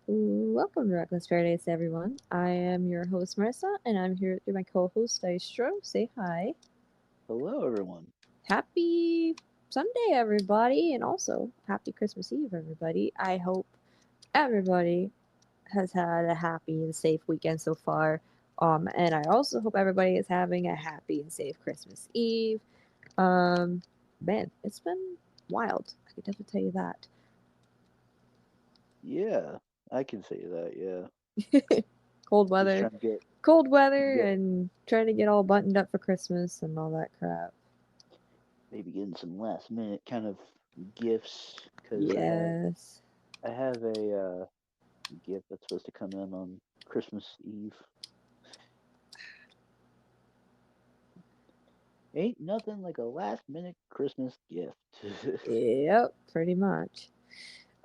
Welcome to Reckless Paradise, everyone. I am your host, Marissa, and I'm here with my co host, Dystro. Say hi. Hello, everyone. Happy Sunday, everybody, and also happy Christmas Eve, everybody. I hope everybody has had a happy and safe weekend so far. And I also hope everybody is having a happy and safe Christmas Eve. Um, Man, it's been wild. I can definitely tell you that. Yeah, I can say that. Yeah, Cold just weather, trying to cold weather, get and trying to get all buttoned up for Christmas and all that crap. maybe getting some last minute kind of gifts because Yes. I have a gift that's supposed to come in on Christmas Eve. Ain't nothing like a last minute Christmas gift. Yep, pretty much.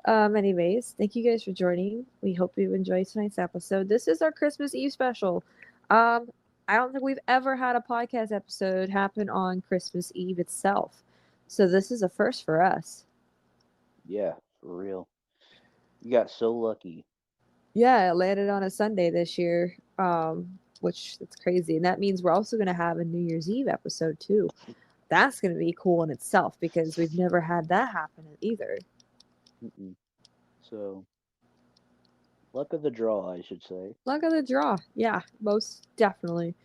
Anyways, thank you guys for joining. We hope you enjoyed tonight's episode. This is our Christmas Eve special. Um, I don't think we've ever had a podcast episode happen on Christmas Eve itself. So this is a first for us. Yeah, for real. You got so lucky. Yeah, it landed on a Sunday this year. Which that's crazy. And that means we're also gonna have a New Year's Eve episode too. That's gonna be cool in itself because we've never had that happen either. Mm-mm. So, luck of the draw, I should say. Luck of the draw. Yeah, most definitely.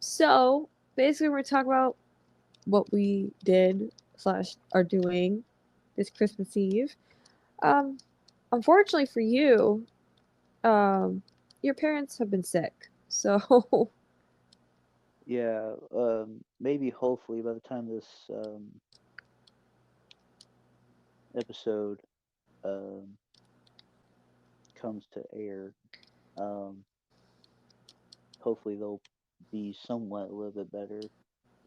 So basically, we're talking about what we did slash are doing this Christmas Eve. Um, Unfortunately for you, your parents have been sick. So Yeah, maybe hopefully by the time this episode um comes to air, um, hopefully they'll be somewhat a little bit better.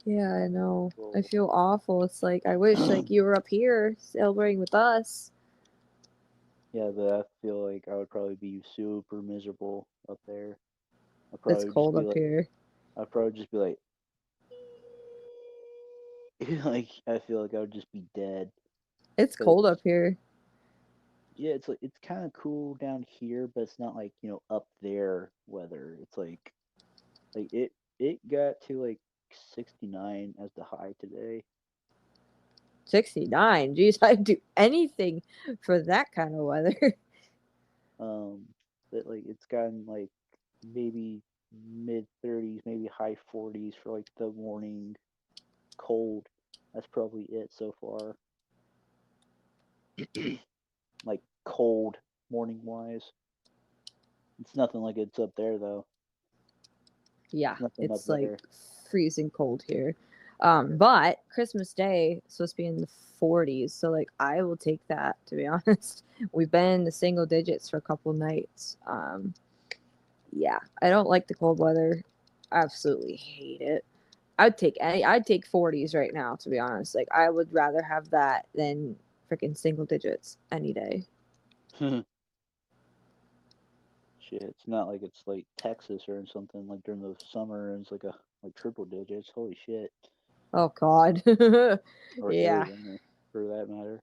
yeah, I know. I Well, feel awful. It's like I wish like you were up here celebrating with us. yeah, but I feel like I would probably be super miserable up there. I'd It's probably just cold be up like, here. I'd probably just be like, like I feel like I would just be dead. It's cold Cause up here. yeah, it's like it's kind of cool down here, but it's not like up there weather. It's like it got to like 69 as the high today. 69. Jeez, I'd do anything for that kind of weather. Um, that like it's gotten like maybe mid 30s, maybe high 40s for like the morning cold. That's probably it so far. Like cold morning wise. It's nothing like it's up there though. Yeah, It's nothing up it's like there. freezing cold here. But Christmas Day is supposed to be in the 40s, so like I will take that to be honest. We've been in the single digits for a couple nights. Yeah, I don't like the cold weather. I absolutely hate it. I'd take 40s right now to be honest. Like I would rather have that than freaking single digits any day. Shit, it's not like it's like Texas or something like during the summer and it's like a like triple digits. Holy shit. Oh god. Or Yeah. Arizona for that matter.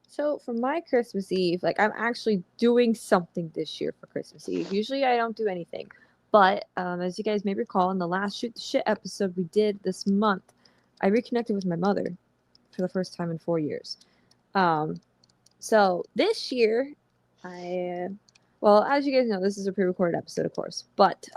So for my Christmas Eve, like I'm actually doing something this year for Christmas Eve. Usually I don't do anything, but as you guys may recall, in the last shoot the shit episode we did this month, I reconnected with my mother for the first time in 4 years. Um, so this year, I well, as you guys know, this is a pre-recorded episode, of course. But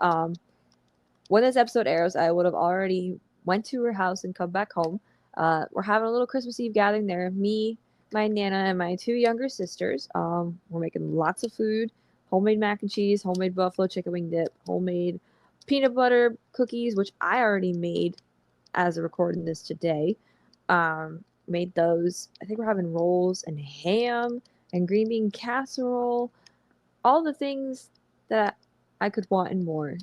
when this episode airs, I would have already went to her house and come back home. We're having a little Christmas Eve gathering there. Me, my nana, and my two younger sisters. We're making lots of food: homemade mac and cheese, homemade buffalo chicken wing dip, homemade peanut butter cookies, which I already made as of recording this today. Made those. I think we're having rolls and ham and green bean casserole. All the things that I could want and more.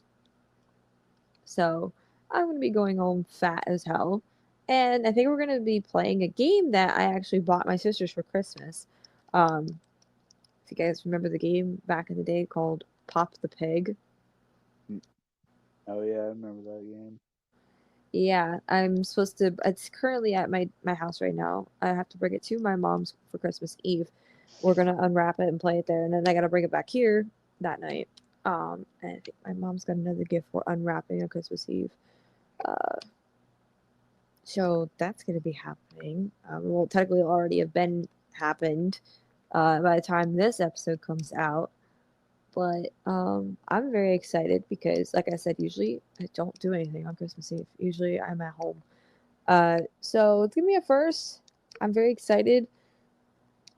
So I'm going to be going home fat as hell. And I think we're going to be playing a game that I actually bought my sisters for Christmas. If you guys remember the game back in the day called Pop the Pig. Mm. Oh yeah, I remember that game. Yeah, I'm supposed to. It's currently at my house right now. I have to bring it to my mom's for Christmas Eve. we're gonna unwrap it and play it there, and then I gotta bring it back here that night. And I think my mom's got another gift for unwrapping on Christmas Eve. Uh, so that's gonna be happening. Well, technically, it'll already have been happened by the time this episode comes out. But I'm very excited because, like I said, usually I don't do anything on Christmas Eve. Usually I'm at home. So it's gonna be a first. I'm very excited.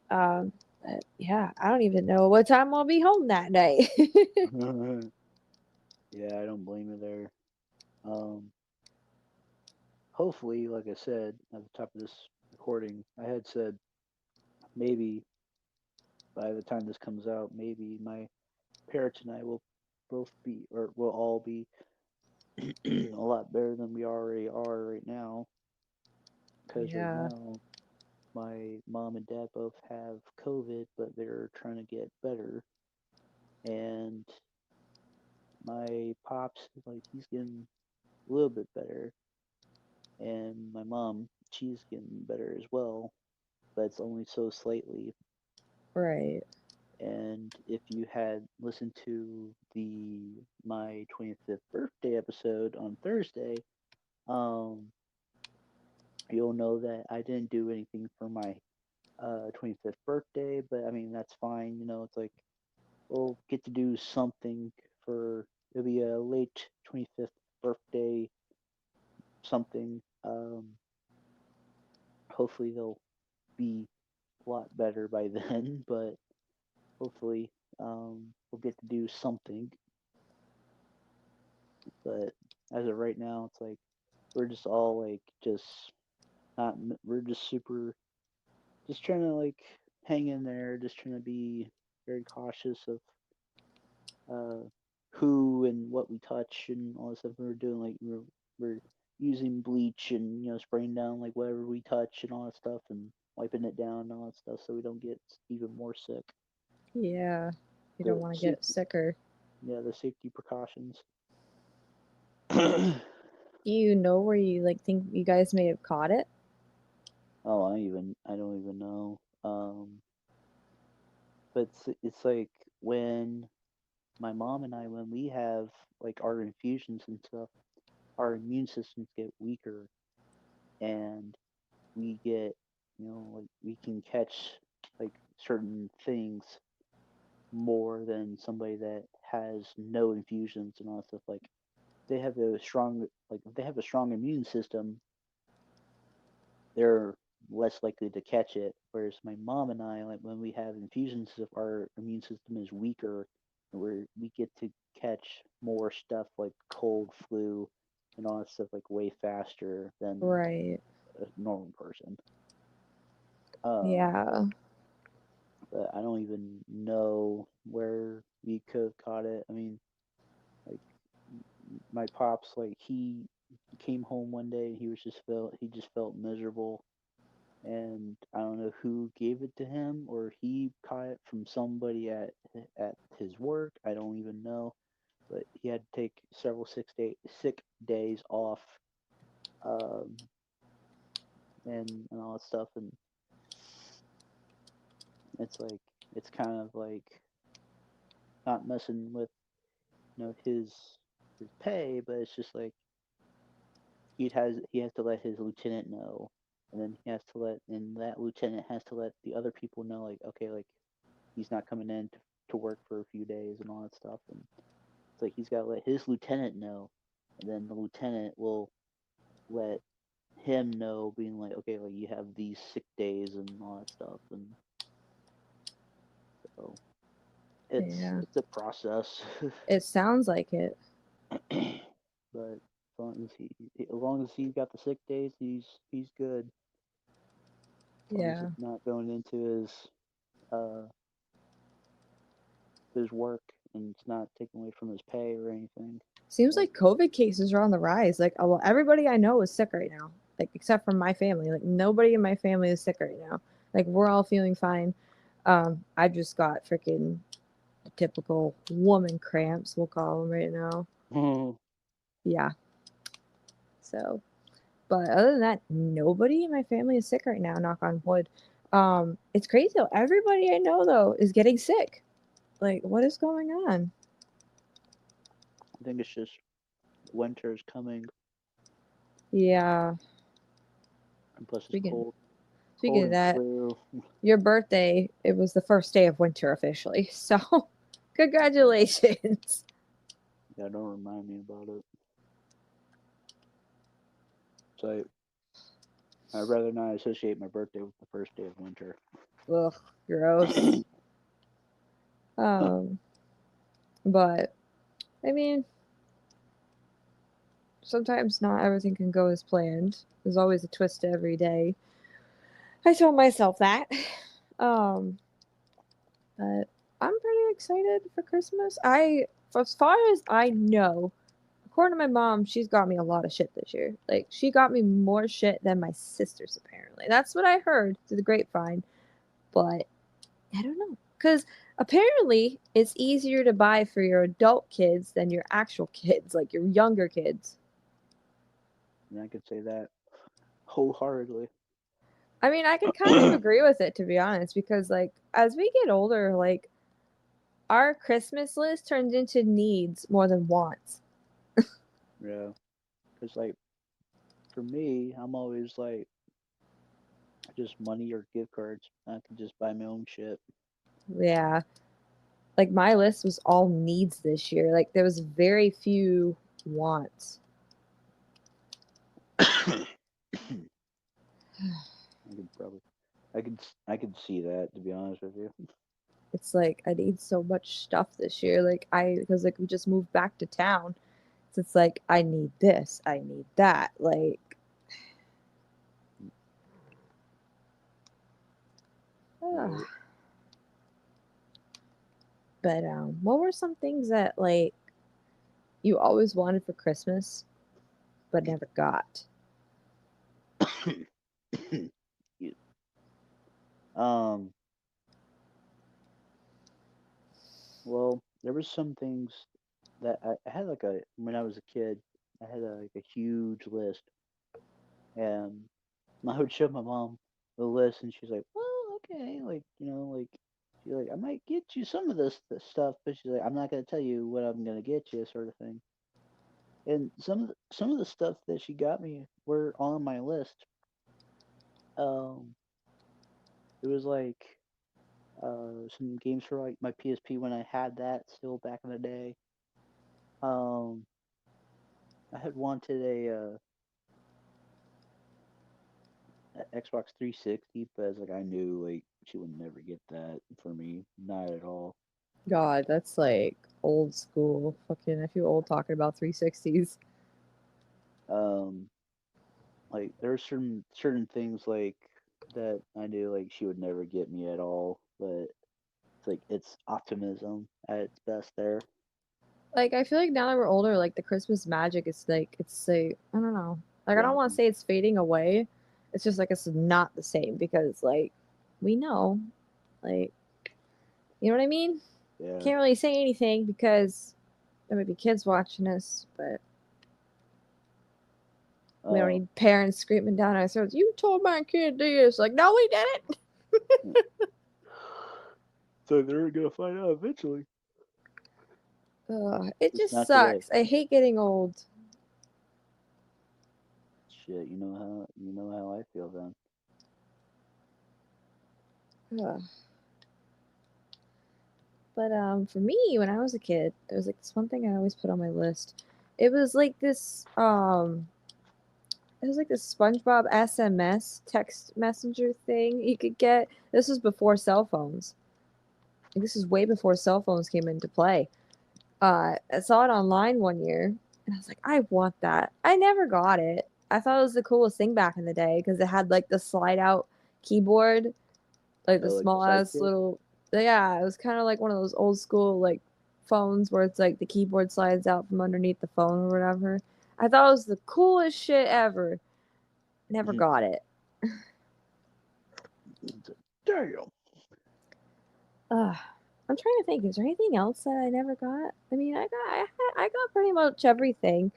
Um, but yeah, I don't even know what time I'll be home that day. Yeah, I don't blame you there. Um, Hopefully, like I said at the top of this recording, I had said maybe by the time this comes out, maybe my parents and I will both be, or will all be, a lot better than we already are right now. Because right Yeah, now, my mom and dad both have COVID, but they're trying to get better. And my pops, like, he's getting a little bit better. And my mom, she's getting better as well, but it's only so slightly. right. And if you had listened to the my 25th birthday episode on Thursday, um, you'll know that I didn't do anything for my 25th birthday, but I mean that's fine. You know, it's like we'll get to do something for it'll be a late 25th birthday something. Hopefully they'll be a lot better by then, but hopefully we'll get to do something. But as of right now, it's like we're just all like just not we're just super just trying to like hang in there, just trying to be very cautious of uh who and what we touch and all this stuff we're doing. Like we're using bleach and spraying down like whatever we touch and all that stuff and wiping it down and all that stuff so we don't get even more sick. Yeah, you don't The want to get safety, sicker. yeah, the safety precautions. Oh, Do you know where you like think you guys may have caught it? I don't even know. But it's like when my mom and I, when we have like our infusions and stuff, our immune systems get weaker, and we get, like we can catch like certain things more than somebody that has no infusions and all that stuff. Like they have a strong, like if they have a strong immune system, they're less likely to catch it. Whereas my mom and I, like when we have infusions, if our immune system is weaker, we get to catch more stuff like cold, flu, and all that stuff like way faster than Right. a normal person. Um, Yeah. but I don't even know where we could have caught it. I mean, like my pops, like he came home one day and he just felt miserable, and I don't know who gave it to him or he caught it from somebody at his work. I don't even know, but he had to take several sick days off, um, and all that stuff, and it's like it's kind of like not messing with his pay, but it's just like he has to let his lieutenant know, and then that lieutenant has to let the other people know, like, okay, like he's not coming in to work for a few days and all that stuff. And it's like he's got to let his lieutenant know, and then the lieutenant will let him know, being like, okay, like you have these sick days and all that stuff. And so Yeah. it's a process. It sounds like it. But as long as he got the sick days, he's good. As long as Yeah. it's not going into uh his work and it's not taken away from his pay or anything. Seems But like COVID cases are on the rise. Like, well, everybody I know is sick right now. Like, except for my family. Like, nobody in my family is sick right now. Like, we're all feeling fine. I just got freaking typical woman cramps, we'll call them right now. Yeah. So, but other than that, nobody in my family is sick right now. Knock on wood. It's crazy though. Everybody I know though is getting sick. Like, what is going on? I think it's just winter is coming, Yeah. and plus it's Speaking cold, speaking cold of and that, flu. your birthday, it was the first day of winter officially. So, congratulations. Yeah, don't remind me about it. So I'd rather not associate my birthday with the first day of winter. Ugh, gross. Um, but I mean, sometimes not everything can go as planned. There's always a twist to every day. I told myself that. Um, but I'm pretty excited for Christmas. As far as I know, according to my mom, she's got me a lot of shit this year. Like, she got me more shit than my sisters, apparently. That's what I heard through the grapevine. But I don't know. Because apparently, it's easier to buy for your adult kids than your actual kids, like your younger kids. And I could say that wholeheartedly. I mean, I could kind of agree with it, to be honest, because, like, as we get older, like, our Christmas list turns into needs more than wants. Yeah, because like for me, I'm always like just money or gift cards. I can just buy my own shit. Yeah. Like, my list was all needs this year. Like, there was very few wants. I could probably, I could see that to be honest with you. It's like I need so much stuff this year. Because like we just moved back to town. So it's like I need this, I need that. Like, ugh. Right. But what were some things that like you always wanted for Christmas but never got? You- um. Well, there was some things that I had like a when I was a kid. I had like a huge list, and I would show my mom the list, and she's like, "Well, okay, like like she's like, I might get you some of this stuff, but she's like, I'm not gonna tell you what I'm gonna get you, sort of thing." And some of the stuff that she got me were on my list. Um, it was like some games for like my PSP when I had that still back in the day. Um, I had wanted a Xbox 360, but as like I knew like she would never get that for me, not at all. God, that's like old school. Fucking, I feel old talking about 360s. Um, like there are certain things like that I knew like she would never get me at all, but it's like it's optimism at its best there. Like, I feel like now that we're older, like the Christmas magic is like it's like I don't know. Like, I don't want to Gone. say it's fading away. It's just like it's not the same because like we know, like, you know what I mean? Yeah. Can't really say anything because there might be kids watching us, but we don't Um. need parents screaming down our throats. You told my kid this. Like, no, we didn't. So they're gonna find out eventually. Ugh, it It's just not too late. sucks. I hate getting old. Shit, you know how I feel then. Ugh. But for me, when I was a kid, there was like this one thing I always put on my list. It was like this it was like this SpongeBob SMS text messenger thing you could get. This was before cell phones. Like, this is way before cell phones came into play. I saw it online one year, and I was like, I want that. I never got it. I thought it was the coolest thing back in the day because it had like the slide out keyboard, like the Oh, like the small ass sidekick. little. Yeah, it was kind of like one of those old school like phones where it's like the keyboard slides out from underneath the phone or whatever. I thought it was the coolest shit ever. Never got it. Damn. Ugh. I'm trying to think. Is there anything else that I never got? I mean, I got pretty much everything.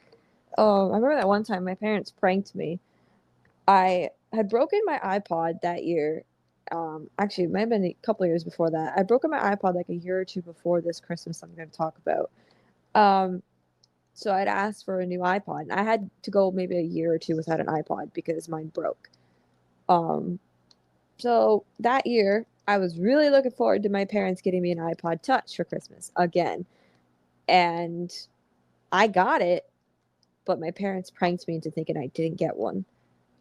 I remember that one time my parents pranked me. I had broken my iPod that year, Actually, it might have been a couple of years before that. I broke up my iPod like a year or two before this Christmas. I'm going to talk about. Um, so I'd asked for a new iPod, and I had to go maybe a year or two without an iPod because mine broke. Um, so that year, I was really looking forward to my parents getting me an iPod Touch for Christmas again, and I got it, but my parents pranked me into thinking I didn't get one.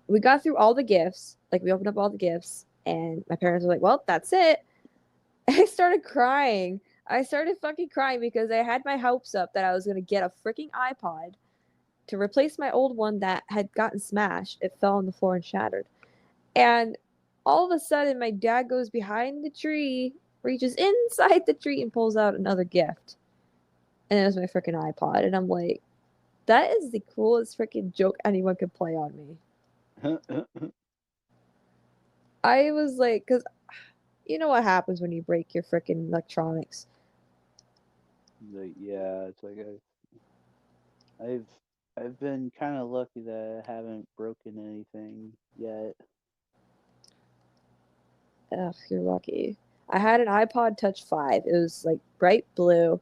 We got through all the gifts, like we opened up all the gifts, and my parents were like, "Well, that's it." I started crying. I started fucking crying because I had my hopes up that I was gonna get a freaking iPod to replace my old one that had gotten smashed. It fell on the floor and shattered. And all of a sudden, my dad goes behind the tree, reaches inside the tree, and pulls out another gift. And it was my freaking iPod. And I'm like, that is the coolest freaking joke anyone could play on me. I was like, because you know what happens when you break your freaking electronics. Like, yeah, it's like I've I've been kind of lucky that I haven't broken anything yet. Ugh, you're lucky. I had an iPod Touch 5. It was like bright blue.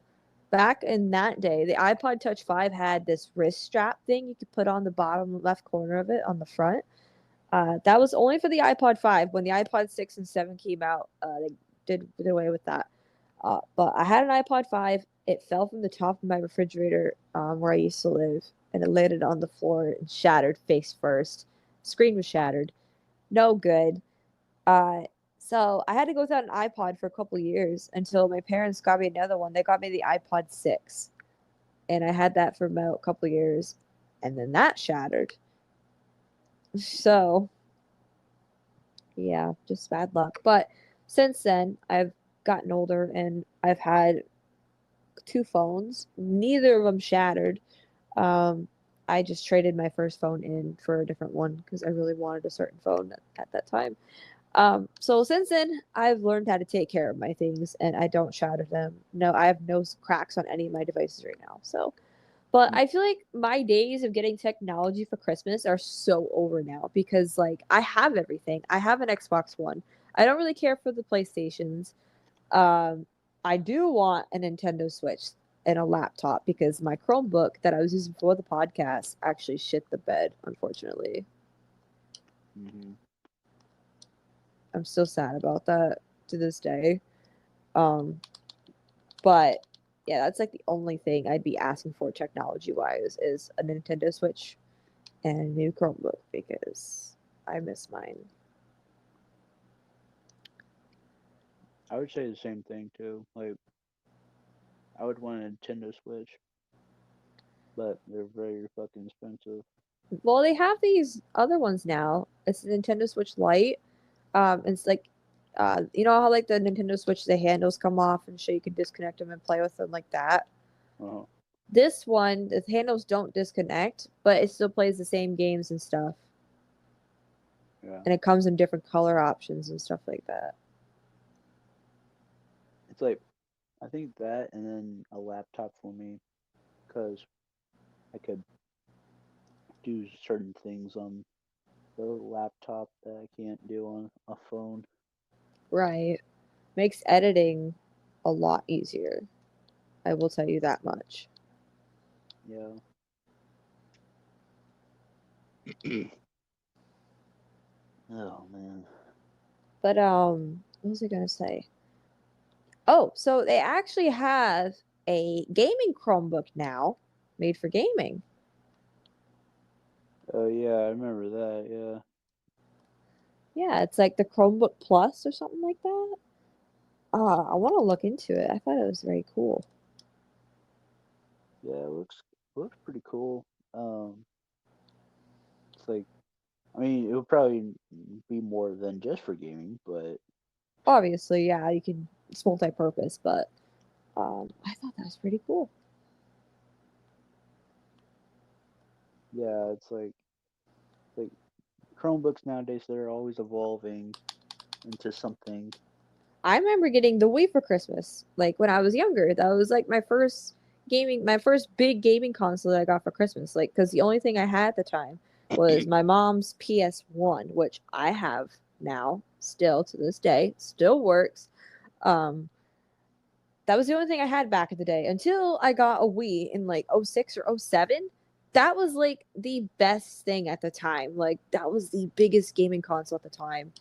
Back in that day, the iPod Touch 5 had this wrist strap thing you could put on the bottom left corner of it on the front. That was only for the iPod 5. When the iPod 6 and 7 came out, they did away with that. But I had an iPod 5. It fell from the top of my refrigerator where I used to live, and it landed on the floor and shattered face first. Screen was shattered. No good. Uh, so I had to go without an iPod for a couple years until my parents got me another one. They got me the iPod 6, and I had that for about a couple years, and then that shattered. So yeah, just bad luck. But since then, I've gotten older and I've had two phones. Neither of them shattered. Um, I just traded my first phone in for a different one because I really wanted a certain phone at that time. So since then, I've learned how to take care of my things and I don't shatter them. No, I have no cracks on any of my devices right now. So, but I feel like my days of getting technology for Christmas are so over now because like I have everything. I have an Xbox One. I don't really care for the PlayStations. Um, I do want a Nintendo Switch and a laptop because my Chromebook that I was using for the podcast actually shit the bed, unfortunately. Hmm. I'm still sad about that to this day. Um, but yeah, that's like the only thing I'd be asking for technology wise is a Nintendo Switch and a new Chromebook because I miss mine. I would say the same thing too. Like I would want a Nintendo Switch, but they're very fucking expensive. Well, they have these other ones now. It's the Nintendo Switch Lite. It's like, you know how like the Nintendo Switch, the handles come off and shit. You can disconnect them and play with them like that. Uh-huh. This one, the handles don't disconnect, but it still plays the same games and stuff. Yeah. And it comes in different color options and stuff like that. It's like I think that and then a laptop for me because I could do certain things on the laptop that I can't do on a phone. Right. Makes editing a lot easier. I will tell you that much. Yeah. Oh man. But what was I gonna say? Oh, so they actually have a gaming Chromebook now made for gaming. Oh yeah, I remember that. Yeah. Yeah, it's like the Chromebook Plus or something like that. I want to look into it. I thought it was very cool. Yeah, it looks pretty cool. It's like I mean, it would probably be more than just for gaming, but Obviously, yeah, you can. It's multi-purpose, but I thought that was pretty cool. yeah, it's like Chromebooks nowadays they're always evolving into something. I remember getting the Wii for Christmas, like when I was younger. That was like my first big gaming console that I got for Christmas. Like, because the only thing I had at the time was my mom's PS1, which I have now. still to this day, still works. Um, that was the only thing I had back in the day until I got a Wii in like '06 or '07. That was like the best thing at the time. Like that was the biggest gaming console at the time.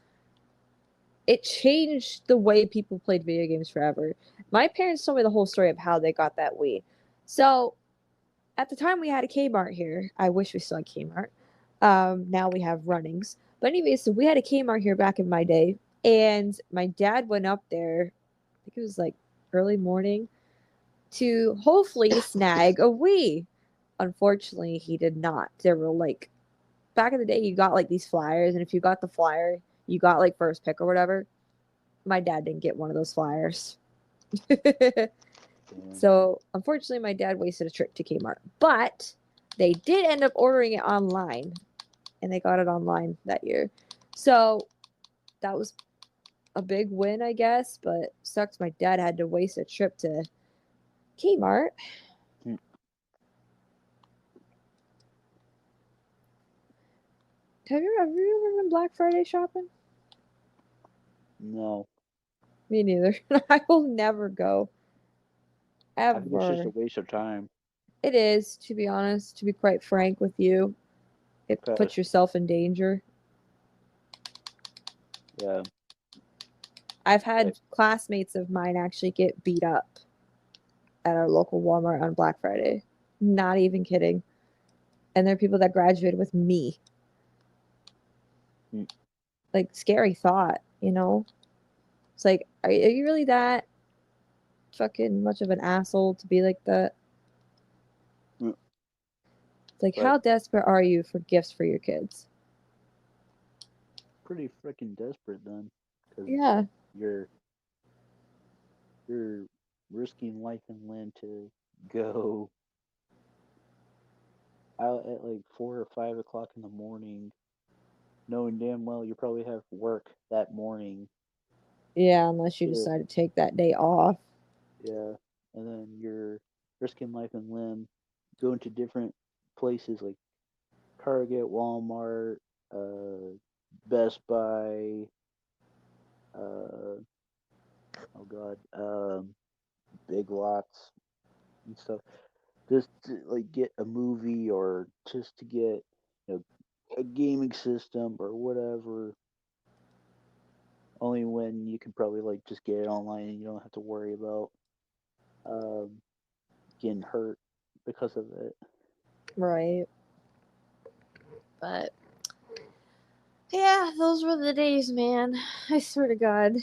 It changed the way people played video games forever. My parents told me the whole story of how they got that Wii. So at the time we had a Kmart here. I wish we still had Kmart. Now we have Runnings. But anyways, so we had a Kmart here back in my day, and my dad went up there. I think it was like early morning to hopefully snag a Wii. Unfortunately, he did not. There were like back in the day, you got like these flyers, and if you got the flyer, you got like first pick or whatever. My dad didn't get one of those flyers. Damn. So unfortunately, my dad wasted a trip to Kmart. But they did end up ordering it online, and they got it online that year. So that was a big win, I guess. But sucks my dad had to waste a trip to Kmart. Hmm. Have you ever been Black Friday shopping? No, Me neither. I will never go. I think it's just a Ever. waste of time. It is, to be honest, to be quite frank with you. It puts Cause yourself in danger. yeah, I've like had classmates of mine actually get beat up at our local Walmart on Black Friday. Not even kidding. And they're people that graduated with me. mm, Like, scary thought, you know? It's like, are you really that fucking much of an asshole to be like that? mm, It's like, but how desperate are you for gifts for your kids? pretty freaking desperate then, because Yeah, you're you're risking life and limb to go out at like 4 or 5 o'clock in the morning, knowing damn well you probably have work that morning. yeah, unless you Yeah, decide to take that day off. yeah, and then you're risking life and limb, going to different places like Target, Walmart, Best Buy, uh, oh god, Big Lots and stuff, just to like get a movie or just to get a gaming system or whatever. Only when you can probably like just get it online and you don't have to worry about um, getting hurt because of it. Right. But yeah, those were the days, man. I swear to God.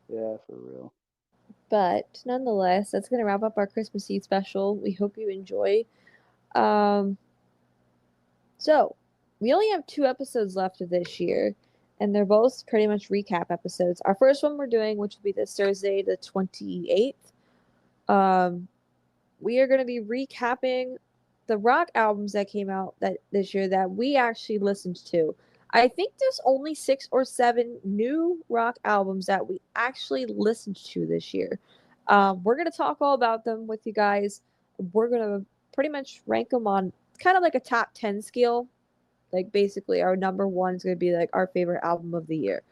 Yeah, for real. But nonetheless, that's going to wrap up our Christmas Eve special. We hope you enjoy. Um, so, we only have 2 episodes left of this year, and they're both pretty much recap episodes. Our first one we're doing, which will be this Thursday, the 28th, um, we are going to be recapping the rock albums that came out that this year that we actually listened to. I think there's only 6 or 7 new rock albums that we actually listened to this year. We're going to talk all about them with you guys. We're going to pretty much rank them on kind of like a top 10 scale. Like basically, our number one is going to be like our favorite album of the year.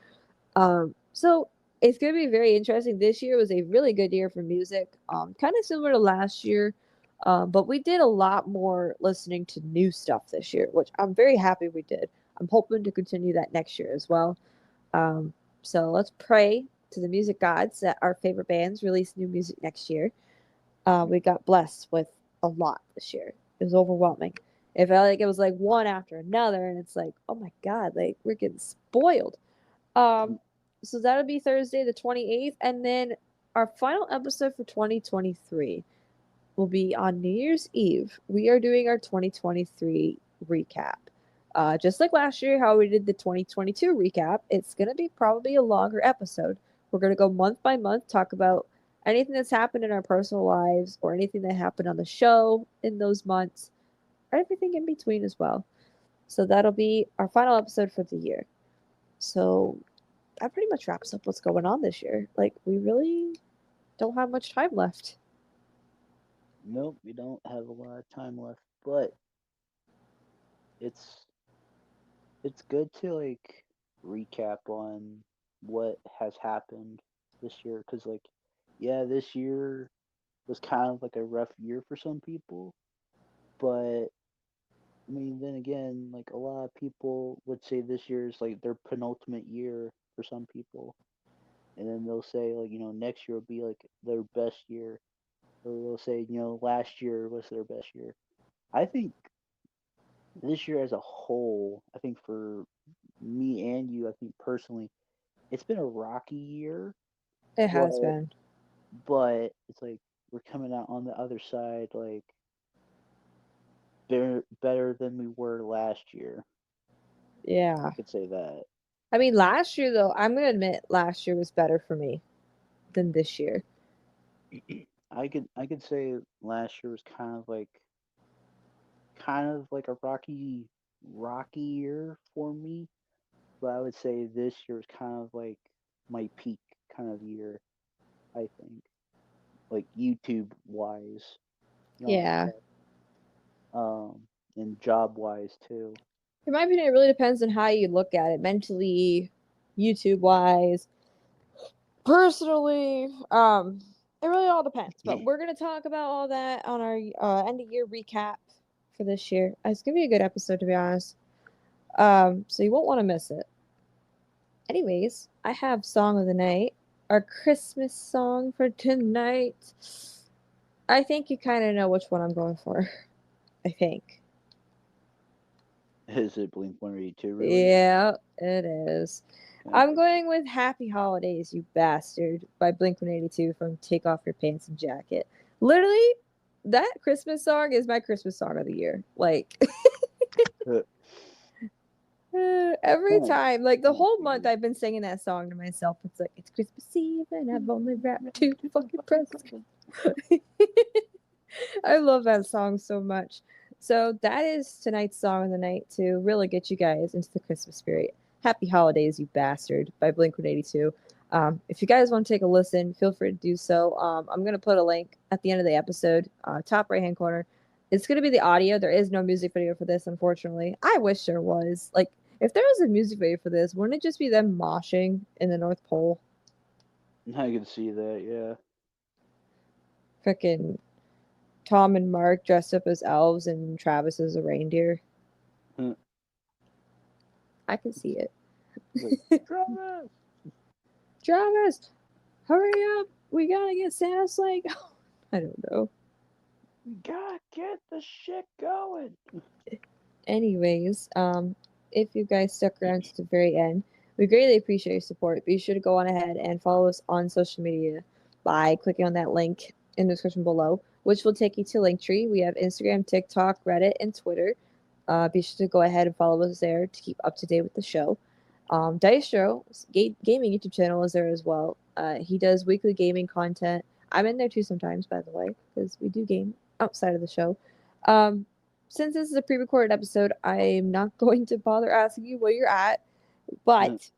So it's going to be very interesting. This year was a really good year for music, kind of similar to last year, but we did a lot more listening to new stuff this year, which I'm very happy we did. I'm hoping to continue that next year as well. Um, so let's pray to the music gods that our favorite bands release new music next year. We got blessed with a lot this year. It was overwhelming. It felt like it was like one after another, and it's like, oh my god, like we're getting spoiled. Mm, Um, so that'll be Thursday the 28th, and then our final episode for 2023 will be on New Year's Eve. We are doing our 2023 recap. Just like last year, how we did the 2022 recap, it's going to be probably a longer episode. We're going to go month by month, talk about anything that's happened in our personal lives or anything that happened on the show in those months, or everything in between as well. So that'll be our final episode for the year. So that pretty much wraps up what's going on this year. Like, we really don't have much time left. Nope, we don't have a lot of time left, but it's it's good to like. recap on what has happened this year, because like, yeah, this year was kind of like a rough year for some people, but I mean, then again, like a lot of people would say this year is like their penultimate year for some people, and then they'll say like, next year will be like their best year, or they'll say, last year was their best year. I think this year as a whole, I think for me and you, I think personally, it's been a rocky year, It but has been. it's like we're coming out on the other side like better than we were last year. Yeah. I could say that. I mean, last year though, I'm gonna admit last year was better for me than this year. I could say last year was kind of like a rocky year for me, but I would say this year was kind of like my peak kind of year, I think. Like YouTube wise, and Yeah. stuff. And job wise too. In my opinion, it really depends on how you look at it mentally, YouTube wise, personally. It really all depends. But we're gonna talk about all that on our end of year recap for this year. It's gonna be a good episode to be honest. So you won't want to miss it. Anyways, I have song of the night, our Christmas song for tonight. I think you kind of know which one I'm going for. I think. Is it Blink 182 really? Yeah, it is. I'm Okay. going with Happy Holidays, You Bastard by Blink 182 from Take Off Your Pants and Jacket. Literally, that Christmas song is my Christmas song of the year. Like, Uh, every kind of time, like the kind of whole month, figured. I've been singing that song to myself. It's like, it's Christmas Eve and I've only wrapped two fucking presents. I love that song so much. So that is tonight's song of the night to really get you guys into the Christmas spirit. Happy Holidays, You Bastard by Blink 182. If you guys want to take a listen, feel free to do so. I'm going to put a link at the end of the episode, top right hand corner. It's going to be the audio. There is no music video for this, unfortunately. I wish there was. Like, if there was a music video for this, wouldn't it just be them moshing in the North Pole? I can see that, yeah. Freaking Tom and Mark dressed up as elves and Travis as a reindeer. Huh. I can see it. Like, Travis, Travis, hurry up! We gotta get Santa's like. I don't know. we gotta get the shit going. Anyways, if you guys stuck around to the very end, we greatly appreciate your support. Be sure to go on ahead and follow us on social media by clicking on that link in the description below, which will take you to Linktree. We have Instagram, TikTok, Reddit, and Twitter. Be sure to go ahead and follow us there to keep up to date with the show. Dystro gaming YouTube channel is there as well. He does weekly gaming content. I'm in there too sometimes, by the way, because we do game outside of the show. Um, since this is a pre-recorded episode, I'm not going to bother asking you where you're at, Huh. but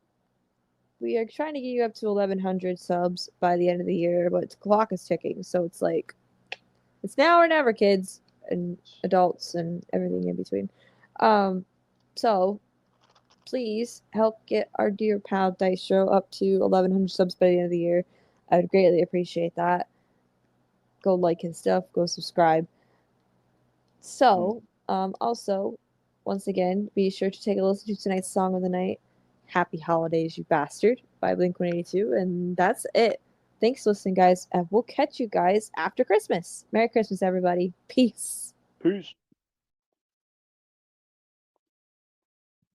we are trying to get you up to 1,100 subs by the end of the year. But the clock is ticking, so it's like it's now or never, kids and adults and everything in between. Um, so please help get our dear pal Dystro up to 1,100 subs by the end of the year. I would greatly appreciate that. Go like his stuff, go subscribe. So, also, once again, be sure to take a listen to tonight's song of the night, Happy Holidays, You Bastard, by Blink 182. And that's it. Thanks for listening, guys. And we'll catch you guys after Christmas. Merry Christmas, everybody. Peace. Peace.